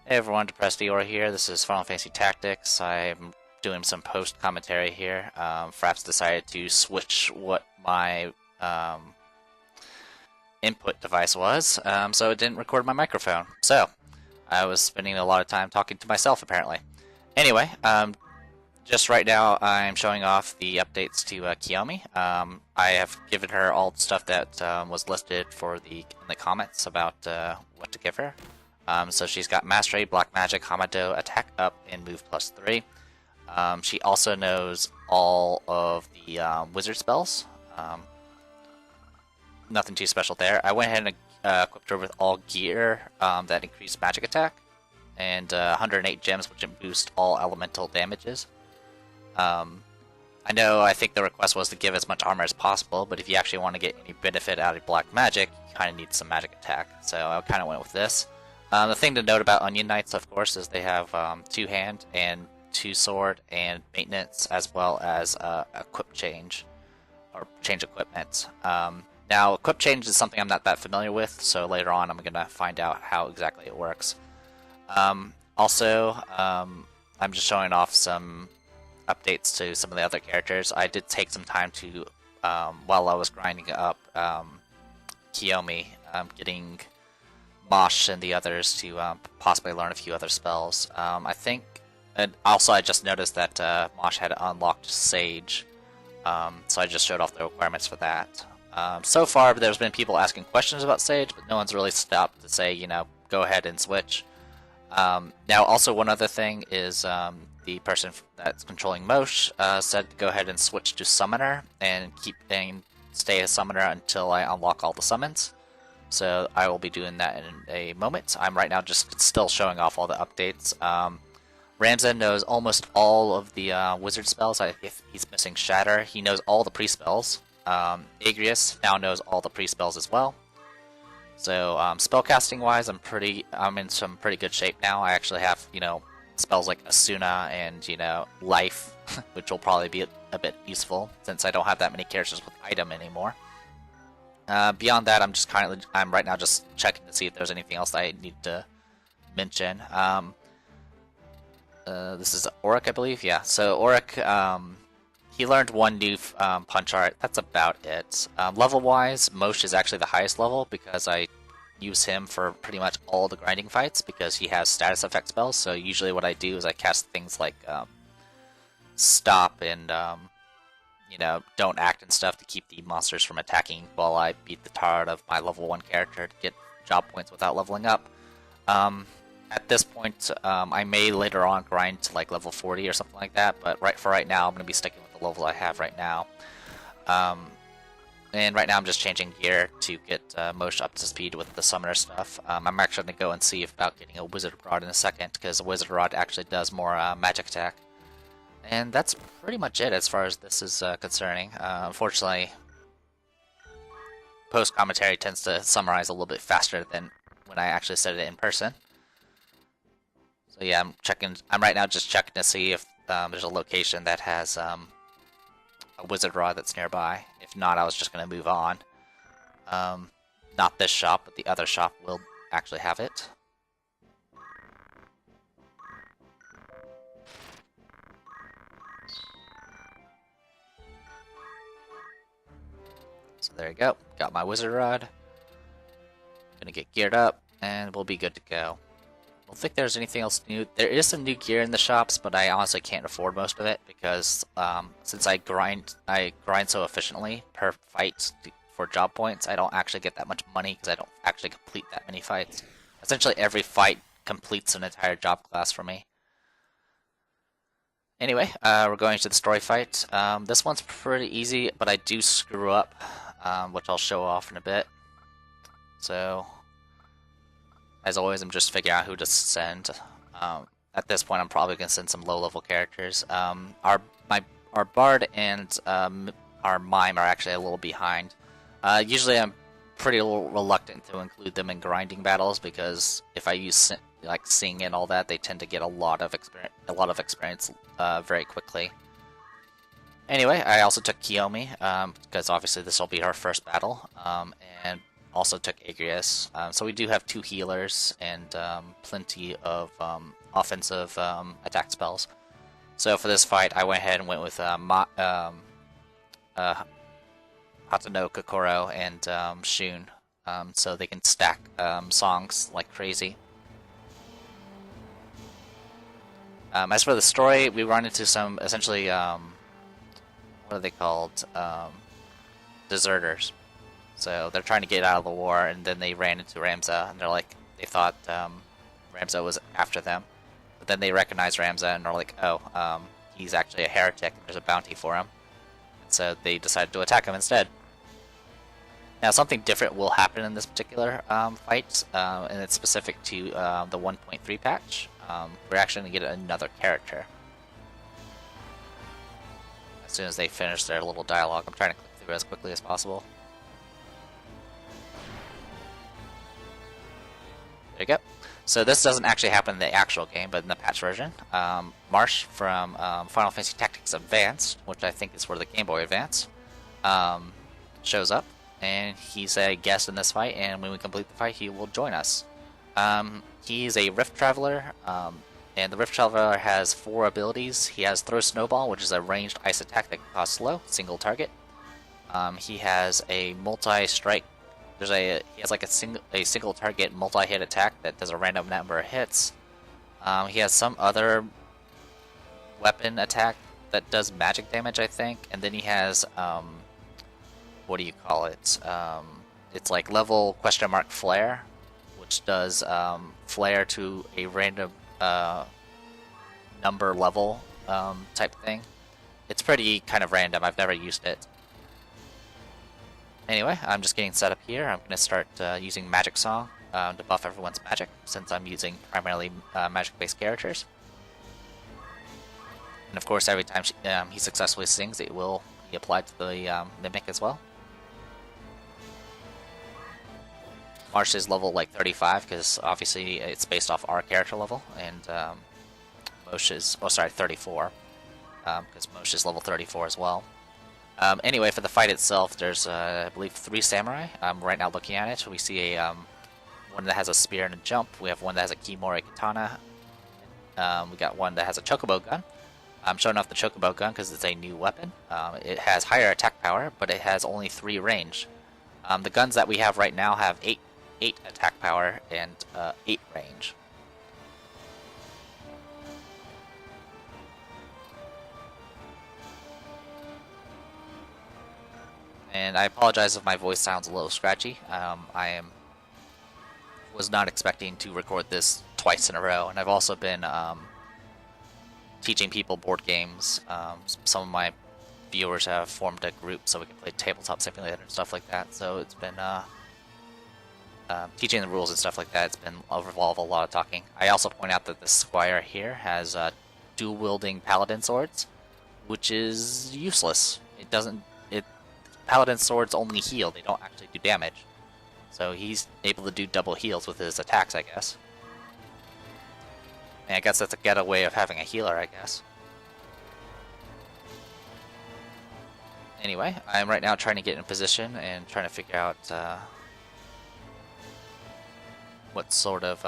Hey everyone, Depressed Eeyore here. This is Final Fantasy Tactics. I'm doing some post commentary here. Fraps decided to switch what my input device was, so it didn't record my microphone. So I was spending a lot of time talking to myself apparently. Anyway, just right now I'm showing off the updates to Kiyomi. I have given her all the stuff that was listed in the comments about what to give her. So she's got Mastery, Black Magic, Hamado, Attack Up, and Move +3. She also knows all of the wizard spells. Nothing too special there. I went ahead and equipped her with all gear that increase magic attack, and 108 gems, which boost all elemental damages. I think the request was to give as much armor as possible, but if you actually want to get any benefit out of black magic, you kind of need some magic attack. So I kind of went with this. The thing to note about Onion Knights, of course, is they have 2-hand and 2-sword and maintenance, as well as equip change, or change equipment. Now, equip change is something I'm not that familiar with, so later on I'm going to find out how exactly it works. Also, I'm just showing off some updates to some of the other characters. I did take some time to, while I was grinding up Kiyomi, getting Mosh and the others to possibly learn a few other spells. And also I just noticed that Mosh had unlocked Sage, so I just showed off the requirements for that. So far, there's been people asking questions about Sage, but no one's really stopped to say, go ahead and switch. Now, also one other thing is the person that's controlling Mosh said to go ahead and switch to Summoner and stay a Summoner until I unlock all the summons. So I will be doing that in a moment. I'm right now just still showing off all the updates. Ramzan knows almost all of the wizard spells. If he's missing Shatter, he knows all the pre-spells. Agrius now knows all the pre-spells as well. So spellcasting wise, I'm in some pretty good shape now. I actually have spells like Asuna and Life, which will probably be a bit useful since I don't have that many characters with item anymore. Beyond that, I'm right now just checking to see if there's anything else I need to mention. This is Auric, I believe. Yeah. So Auric, he learned one new punch art. That's about it. Level-wise, Mosh is actually the highest level because I use him for pretty much all the grinding fights because he has status effect spells. So usually what I do is I cast things like Stop and don't act and stuff to keep the monsters from attacking while I beat the tar out of my level 1 character to get job points without leveling up. At this point, I may later on grind to like level 40 or something like that, but right now I'm going to be sticking with the level I have right now. And right now I'm just changing gear to get Mosh up to speed with the summoner stuff. I'm actually going to go and see about getting a wizard rod in a second, because a wizard rod actually does more magic attack. And that's pretty much it as far as this is concerning. Unfortunately, post-commentary tends to summarize a little bit faster than when I actually said it in person. So yeah, I'm right now just checking to see if there's a location that has a wizard rod that's nearby. If not, I was just going to move on. Not this shop, but the other shop will actually have it. So there you go. Got my wizard rod. Gonna get geared up, and we'll be good to go. I don't think there's anything else new. There is some new gear in the shops, but I honestly can't afford most of it because since I grind so efficiently per fight for job points, I don't actually get that much money because I don't actually complete that many fights. Essentially, every fight completes an entire job class for me. Anyway, we're going to the story fight. This one's pretty easy, but I do screw up, which I'll show off in a bit. So, as always, I'm just figuring out who to send. At this point, I'm probably going to send some low-level characters. Our Bard and our Mime are actually a little behind. Usually, I'm pretty reluctant to include them in grinding battles because if I use like Sing and all that, they tend to get a lot of experience very quickly. Anyway, I also took Kiyomi because obviously this will be her first battle, and also took Agrius. So we do have 2 healers and plenty of offensive attack spells. So for this fight, I went ahead and went with Hatano, Kokoro, and Shun, so they can stack songs like crazy. As for the story, we run into some essentially, what are they called? Deserters. So they're trying to get out of the war, and then they ran into Ramza, and they thought Ramza was after them, but then they recognized Ramza, and they're like, oh, he's actually a heretic, and there's a bounty for him. And so they decided to attack him instead. Now, something different will happen in this particular fight, and it's specific to the 1.3 patch. We're actually going to get another character. As soon as they finish their little dialogue, I'm trying to click through as quickly as possible. There you go. So this doesn't actually happen in the actual game, but in the patch version. Marsh from Final Fantasy Tactics Advanced, which I think is for the Game Boy Advance, shows up. And he's a guest in this fight, and when we complete the fight, he will join us. He's a Rift Traveler, and the Rift Traveler has 4 abilities. He has Throw Snowball, which is a ranged ice attack that costs slow, single target. He has a multi-strike. He has like a single target multi-hit attack that does a random number of hits. He has some other weapon attack that does magic damage, I think, and then he has what do you call it? It's like level question mark flare, which does flare to a random number level type thing. It's pretty kind of random. I've never used it. Anyway, I'm just getting set up here. I'm going to start using Magic Song to buff everyone's magic, since I'm using primarily magic-based characters. And of course, every time he successfully sings, it will be applied to the Mimic as well. Marsh is level like 35, because obviously it's based off our character level, and Mosh is, 34, because Mosh is level 34 as well. Anyway, for the fight itself, there's, I believe, 3 samurai. Right now looking at it, we see a one that has a spear and a jump. We have one that has a Kimori katana. We got one that has a chocobo gun. I'm showing off the chocobo gun because it's a new weapon. It has higher attack power, but it has only 3 range. The guns that we have right now have 8 attack power and 8 range. And I apologize if my voice sounds a little scratchy. I was not expecting to record this twice in a row, and I've also been teaching people board games. Some of my viewers have formed a group so we can play Tabletop Simulator and stuff like that. So it's been teaching the rules and stuff like that. It's been involved a lot of talking. I also point out that the Squire here has dual-wielding Paladin swords, which is useless. Paladin swords only heal, they don't actually do damage. So he's able to do double heals with his attacks, I guess. And I guess that's a getaway of having a healer, I guess. Anyway, I'm right now trying to get in position and trying to figure out what sort of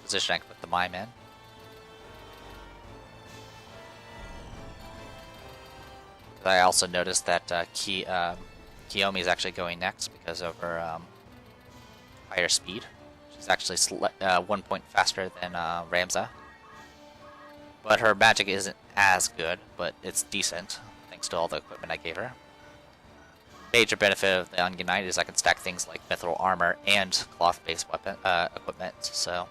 position I can put the mime in. I also noticed that Kiyomi is actually going next because of her higher speed. She's actually 1 point faster than Ramza. But her magic isn't as good, but it's decent, thanks to all the equipment I gave her. Major benefit of the Onion Knight is I can stack things like mithril armor and cloth-based equipment, so...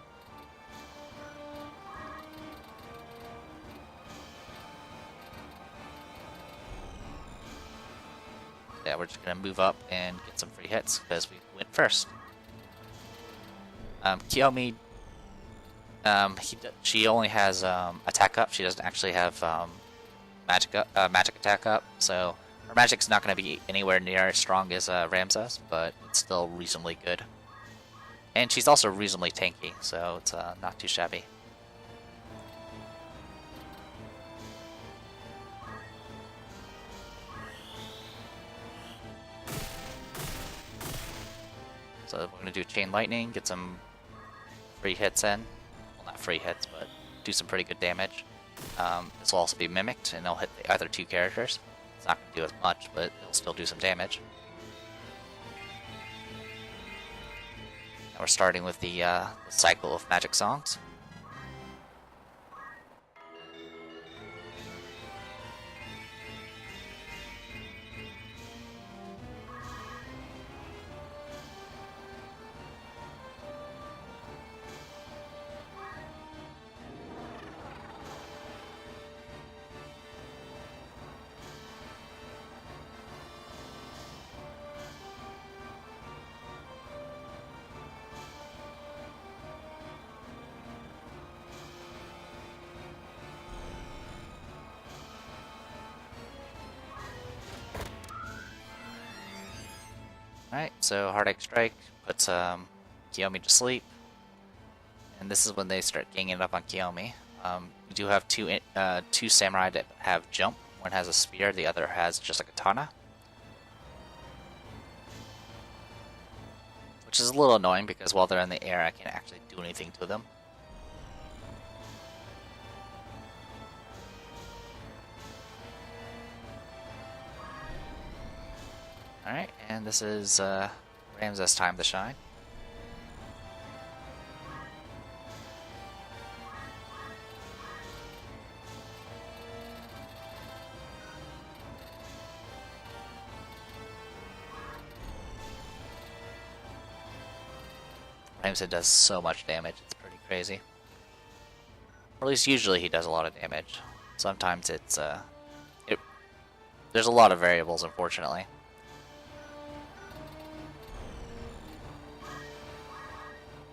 Yeah, we're just going to move up and get some free hits because we went first. Kiyomi, she only has attack up. She doesn't actually have magic attack up, so her magic's not going to be anywhere near as strong as Ramza's, but it's still reasonably good. And she's also reasonably tanky, so it's not too shabby. So we're going to do Chain Lightning, get some free hits in. Well, not free hits, but do some pretty good damage. This will also be mimicked, and it'll hit the other two characters. It's not going to do as much, but it'll still do some damage. And we're starting with the cycle of magic songs. Alright, so Heartache Strike puts Kiyomi to sleep. And this is when they start ganging up on Kiyomi. We do have two samurai that have jump. One has a spear, the other has just a katana. Which is a little annoying because while they're in the air, I can't actually do anything to them. Alright, and this is Ramses' time to shine. Ramses does so much damage, it's pretty crazy. Or at least usually he does a lot of damage. Sometimes it's there's a lot of variables, unfortunately.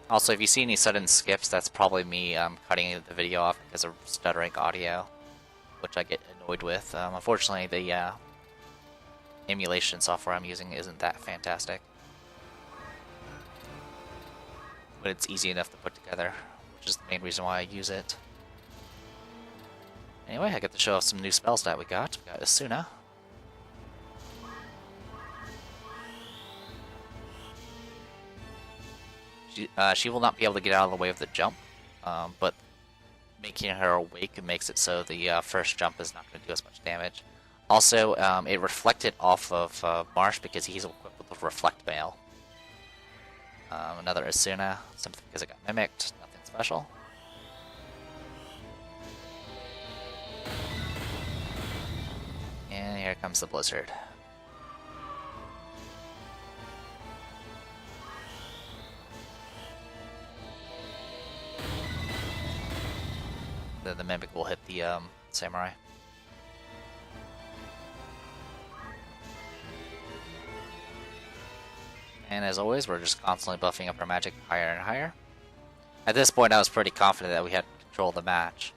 Also, if you see any sudden skips, that's probably me cutting the video off because of stuttering audio, which I get annoyed with. Unfortunately, the emulation software I'm using isn't that fantastic. But it's easy enough to put together, which is the main reason why I use it. Anyway, I get to show off some new spells that we got. We got Asuna. She will not be able to get out of the way of the jump, but making her awake makes it so the first jump is not going to do as much damage. Also, it reflected off of Marsh because he's equipped with a Reflect Mail. Another Asuna, simply because it got mimicked, nothing special. And here comes the Blizzard. Then the Mimic will hit the Samurai. And as always, we're just constantly buffing up our magic higher and higher. At this point, I was pretty confident that we had control of the match.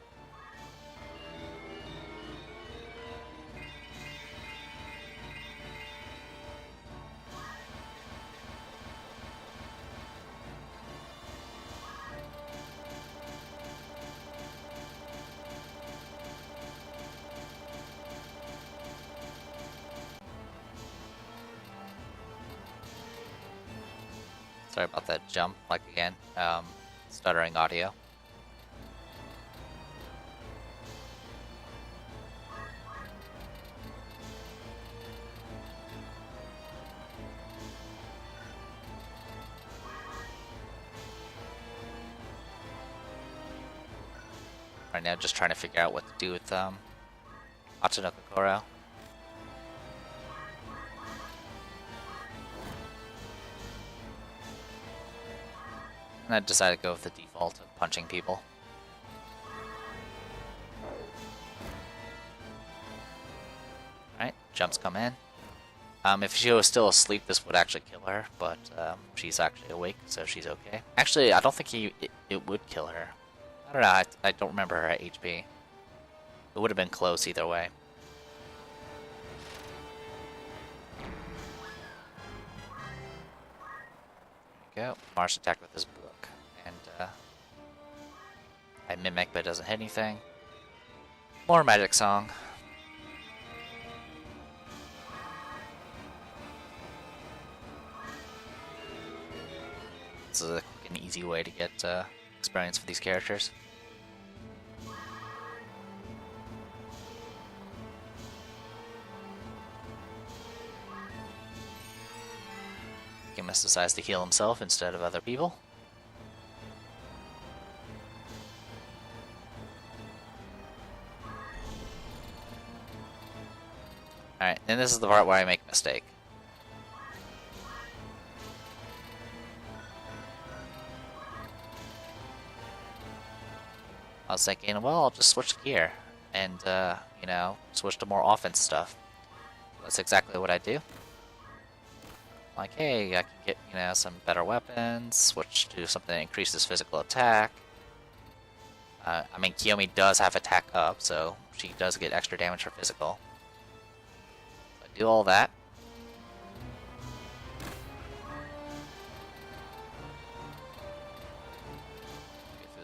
Sorry about that jump, like again, stuttering audio. Right now, just trying to figure out what to do with Atsuno Kokoro. And I decided to go with the default of punching people. Alright, jumps come in. If she was still asleep, this would actually kill her, but she's actually awake, so she's okay. Actually, I don't think it would kill her. I don't know, I don't remember her HP. It would have been close either way. There we go. Marsh attacked with his book. And I mimic, but it doesn't hit anything. More magic song. is a quick and easy way to get experience for these characters. Chemist decides to heal himself instead of other people. Alright, and this is the part where I make a mistake. I was thinking, well, I'll just switch gear and, you know, switch to more offense stuff. That's exactly what I do. Like, hey, I can get, you know, some better weapons, switch to something that increases physical attack. I mean, Kiyomi does have attack up, so she does get extra damage for physical. So I do all that.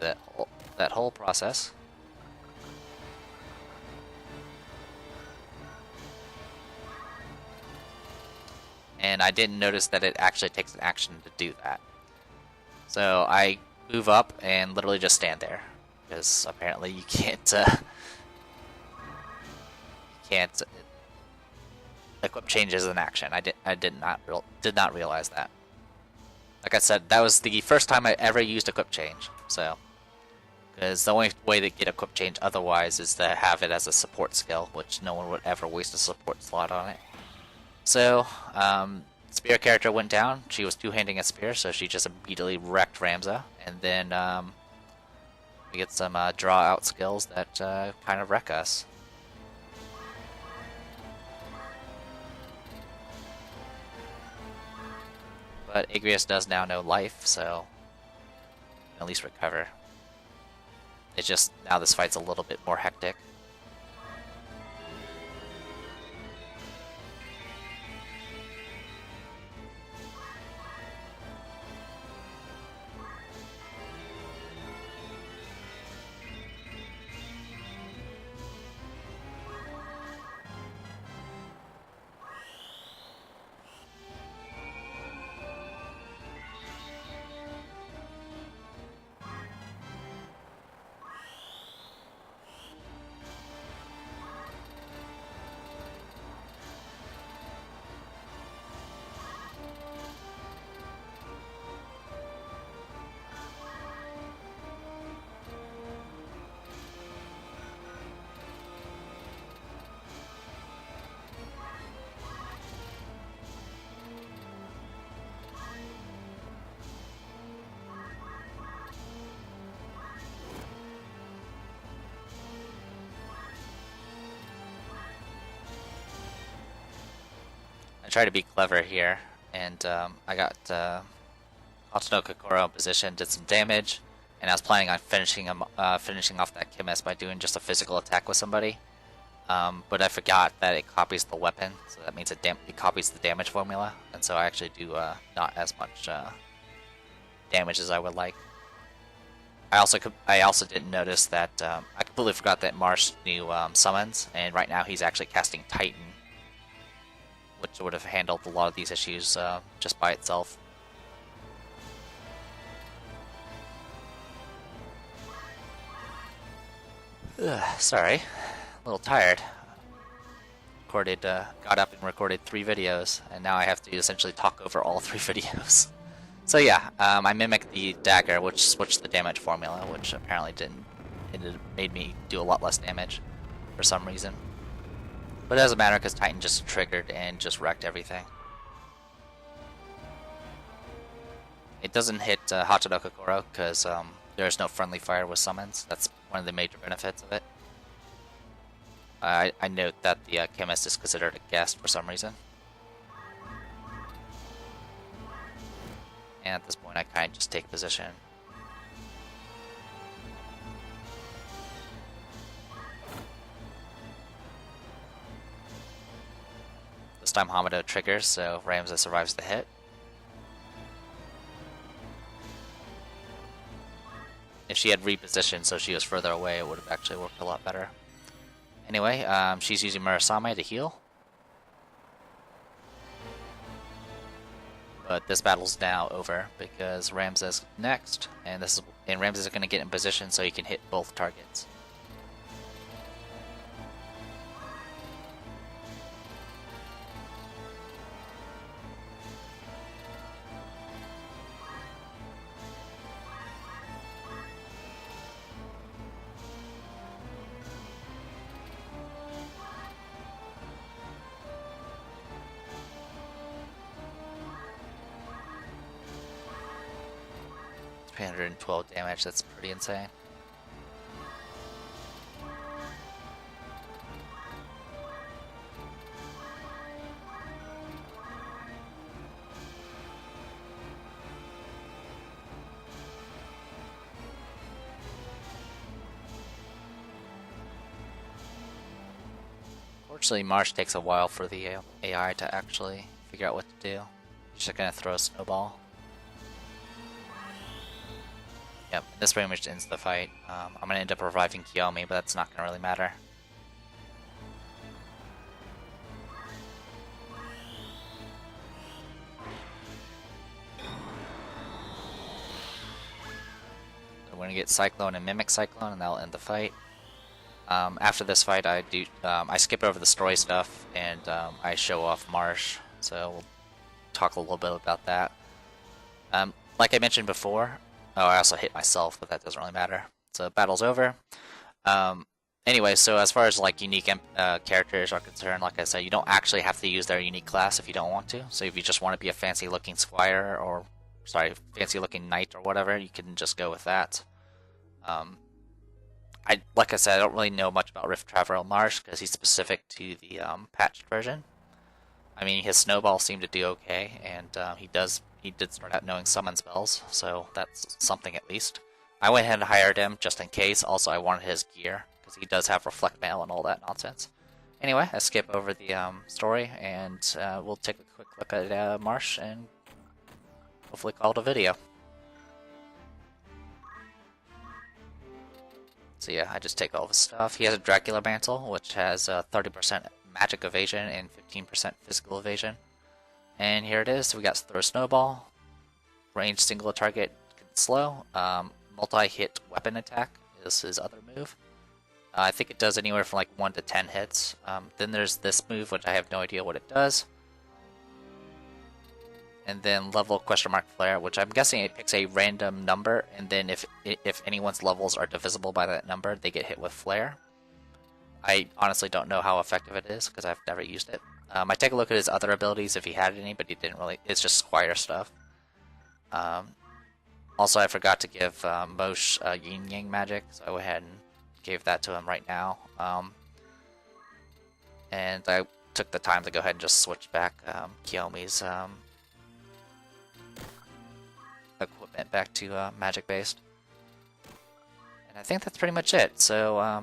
Go through that whole process. And I didn't notice that it actually takes an action to do that. So I move up and literally just stand there, because apparently you can't equip change as an action. I did not realize that. Like I said, that was the first time I ever used equip change. So, because the only way to get equip change otherwise is to have it as a support skill, which no one would ever waste a support slot on it. So, spear character went down. She was two-handing a spear, so she just immediately wrecked Ramza. And then we get some draw-out skills that kind of wreck us. But Agrias does now know life, so at least recover. It's just now this fight's a little bit more hectic. I tried to be clever here, and I got Altano Kokoro in position, did some damage, and I was planning on finishing off that chemist by doing just a physical attack with somebody. But I forgot that it copies the weapon, so that means it copies the damage formula, and so I actually do not as much damage as I would like. I also didn't notice that I completely forgot that Marsh knew summons, and right now he's actually casting Titan, which would have handled a lot of these issues just by itself. Sorry, a little tired. Got up and recorded 3 videos, and now I have to essentially talk over all 3 videos. So yeah, I mimicked the dagger, which switched the damage formula, which apparently didn't. It made me do a lot less damage for some reason. But it doesn't matter because Titan just triggered and just wrecked everything. It doesn't hit Hachino Kokoro because there's no friendly fire with summons. That's one of the major benefits of it. I note that the chemist is considered a guest for some reason. And at this point I kind of just take position. This time Hamado triggers, so Ramza survives the hit. If she had repositioned so she was further away, it would have actually worked a lot better. Anyway, she's using Murasame to heal. But this battle's now over because Ramses next, and Ramses is going to get in position so he can hit both targets. It's 312 damage, that's pretty insane. Unfortunately, Marsh takes a while for the AI to actually figure out what to do. He's just gonna throw a snowball. Yep, this pretty much ends the fight. I'm gonna end up reviving Kiyomi, but that's not gonna really matter. So we're gonna get Cyclone and Mimic Cyclone, and that'll end the fight. After this fight, I skip over the story stuff and I show off Marsh. So we'll talk a little bit about that. Like I mentioned before, I also hit myself, but that doesn't really matter. So battle's over. Anyway, so as far as like unique characters are concerned, like I said, you don't actually have to use their unique class if you don't want to. So if you just want to be a fancy-looking squire or fancy-looking knight or whatever, you can just go with that. Like I said, I don't really know much about Rift Traveler Marsh because he's specific to the patched version. I mean, his snowball seemed to do okay, and he did start out knowing summon spells, so that's something at least. I went ahead and hired him just in case. Also, I wanted his gear because he does have reflect mail and all that nonsense. Anyway, I skip over the story, and we'll take a quick look at Marsh and hopefully call it a video. So yeah, I just take all of his stuff. He has a Dracula Mantle, which has 30% magic evasion and 15% physical evasion. And here it is. We got Throw Snowball, range single target slow, multi-hit weapon attack is his other move. I think it does anywhere from like 1 to 10 hits. Then there's this move, which I have no idea what it does. And then level ? Flare, which I'm guessing it picks a random number, and then if anyone's levels are divisible by that number, they get hit with flare. I honestly don't know how effective it is because I've never used it. I take a look at his other abilities if he had any, but he didn't really. It's just Squire stuff. Also, I forgot to give Mosh Yin Yang magic, so I went ahead and gave that to him right now. And I took the time to go ahead and just switch back Kiyomi's equipment back to magic based. And I think that's pretty much it. So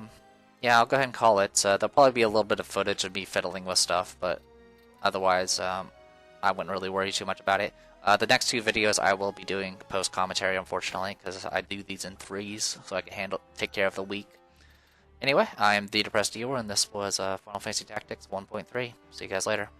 yeah, I'll go ahead and call it. There'll probably be a little bit of footage of me fiddling with stuff, but otherwise I wouldn't really worry too much about it. The next 2 videos I will be doing post commentary, unfortunately, because I do these in 3s, so I can take care of the week. Anyway, I am the Depressed Viewer, and this was Final Fantasy Tactics 1.3. See you guys later.